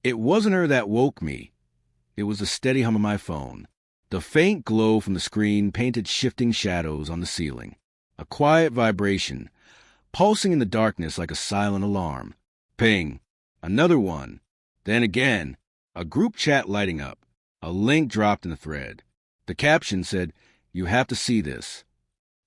It wasn't her that woke me. It was the steady hum of my phone. The faint glow from the screen painted shifting shadows on the ceiling. A quiet vibration, pulsing in the darkness like a silent alarm. Ping. Another one. Then again, a group chat lighting up. A link dropped in the thread. The caption said, "You have to see this."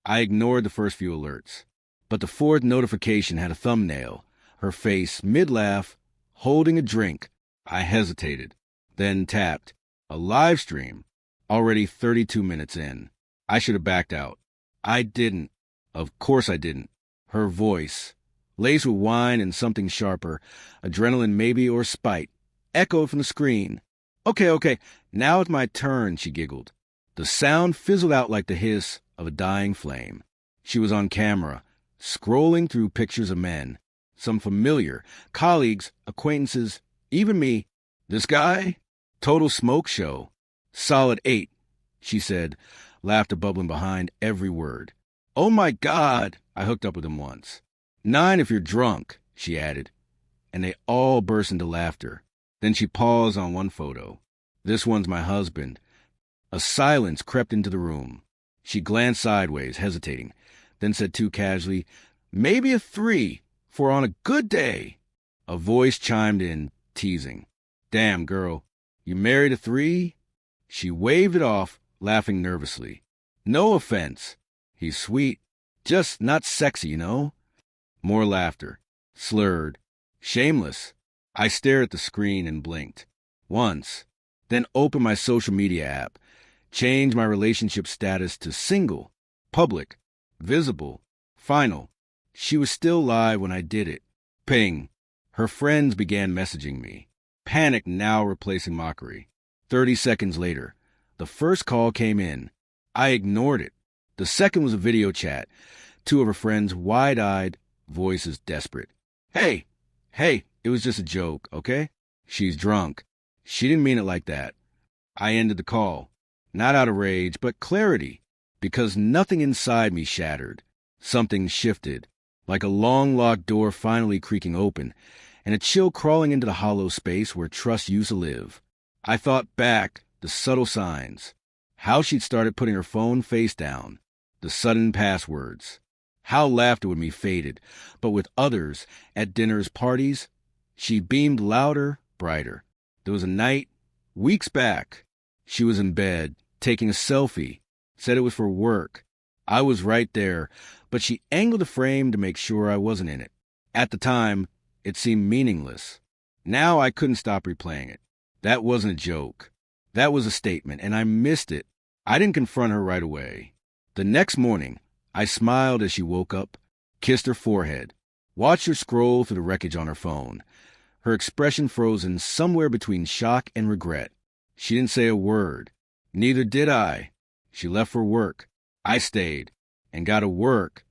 I ignored the first few alerts. But the fourth notification had a thumbnail. Her face, mid-laugh, holding a drink. I hesitated, then tapped. A live stream. Already 32 minutes in. I should have backed out. I didn't. Of course I didn't. Her voice, laced with wine and something sharper, adrenaline maybe or spite, echoed from the screen. Okay, now it's my turn, she giggled. The sound fizzled out like the hiss of a dying flame. She was on camera, scrolling through pictures of men. Some familiar, colleagues, acquaintances, even me. This guy? Total smoke show. Solid 8, she said, laughter bubbling behind every word. Oh my God, I hooked up with him once. 9 if you're drunk, she added. And they all burst into laughter. Then she paused on one photo. This one's my husband. A silence crept into the room. She glanced sideways, hesitating, then said too casually, "Maybe a 3, for on a good day." A voice chimed in, teasing. "Damn, girl, you married a 3? She waved it off, laughing nervously. "No offense. He's sweet. Just not sexy, you know?" More laughter. Slurred. Shameless. I stared at the screen and blinked. Once. Then opened my social media app. Changed my relationship status to single, public, visible, final. She was still live when I did it. Ping. Her friends began messaging me. Panic now replacing mockery. 30 seconds later, the first call came in. I ignored it. The second was a video chat. 2 of her friends, wide-eyed, voices desperate. Hey, it was just a joke, okay? She's drunk. She didn't mean it like that. I ended the call. Not out of rage, but clarity. Because nothing inside me shattered. Something shifted, like a long-locked door finally creaking open, and a chill crawling into the hollow space where trust used to live. I thought back, the subtle signs. How she'd started putting her phone face down. The sudden passwords. How laughter with me faded, but with others, at dinners, parties, she beamed louder, brighter. There was a night, weeks back. She was in bed, taking a selfie, said it was for work. I was right there, but she angled the frame to make sure I wasn't in it. At the time, it seemed meaningless. Now I couldn't stop replaying it. That wasn't a joke. That was a statement, and I missed it. I didn't confront her right away. The next morning, I smiled as she woke up, kissed her forehead, watched her scroll through the wreckage on her phone, her expression frozen somewhere between shock and regret. She didn't say a word. Neither did I. She left for work. I stayed and got to work.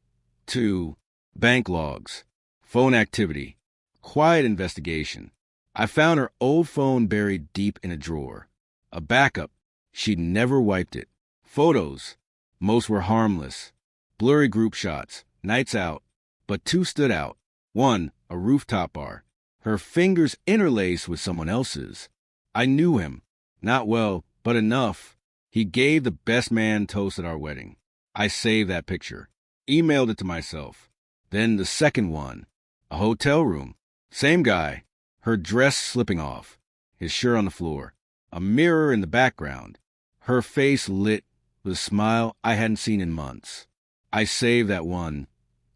2. Bank logs, phone activity, quiet investigation. I found her old phone buried deep in a drawer. A backup. She'd never wiped it. Photos. Most were harmless. Blurry group shots. Nights out. But 2 stood out. 1, a rooftop bar. Her fingers interlaced with someone else's. I knew him. Not well, but enough. He gave the best man toast at our wedding. I saved that picture. Emailed it to myself. Then the second one. A hotel room. Same guy. Her dress slipping off. His shirt on the floor. A mirror in the background. Her face lit with a smile I hadn't seen in months. I saved that one.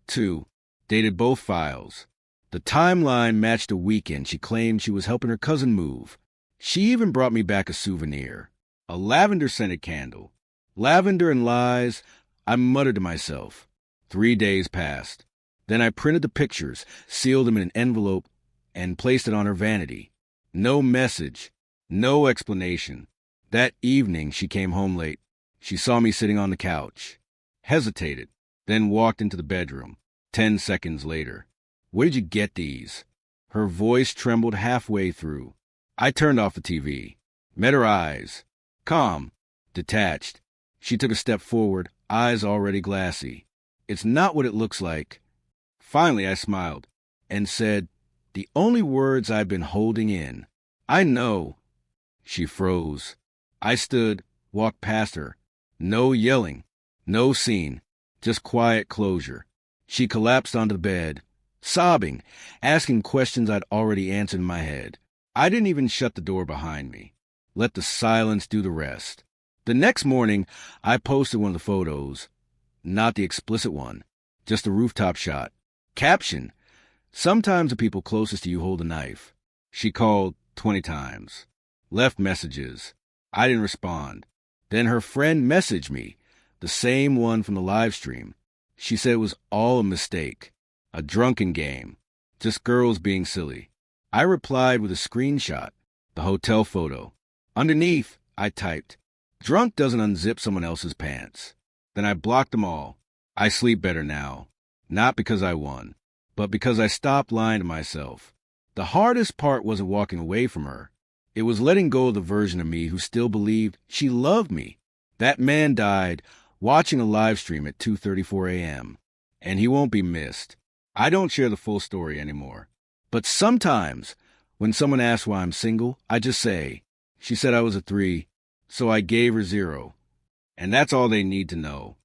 2. Dated both files. The timeline matched a weekend she claimed she was helping her cousin move. She even brought me back a souvenir. A lavender-scented candle. Lavender and lies, I muttered to myself. 3 days passed. Then I printed the pictures, sealed them in an envelope, and placed it on her vanity. No message. No explanation. That evening, she came home late. She saw me sitting on the couch. Hesitated, then walked into the bedroom. 10 seconds later. "Where did you get these?" Her voice trembled halfway through. I turned off the TV. Met her eyes. Calm. Detached. She took a step forward, eyes already glassy. "It's not what it looks like." Finally, I smiled and said, the only words I'd been holding in. I know. She froze. I stood, walked past her. No yelling, no scene, just quiet closure. She collapsed onto the bed, sobbing, asking questions I'd already answered in my head. I didn't even shut the door behind me. Let the silence do the rest. The next morning, I posted one of the photos. Not the explicit one, just a rooftop shot. Caption: sometimes the people closest to you hold a knife. She called 20 times. Left messages. I didn't respond. Then her friend messaged me, the same one from the live stream. She said it was all a mistake, a drunken game, just girls being silly. I replied with a screenshot, the hotel photo. Underneath, I typed, "Drunk doesn't unzip someone else's pants." Then I blocked them all. I sleep better now, not because I won, but because I stopped lying to myself. The hardest part wasn't walking away from her. It was letting go of the version of me who still believed she loved me. That man died watching a live stream at 2:34 a.m., and he won't be missed. I don't share the full story anymore. But sometimes, when someone asks why I'm single, I just say, she said I was a 3, so I gave her 0. And that's all they need to know.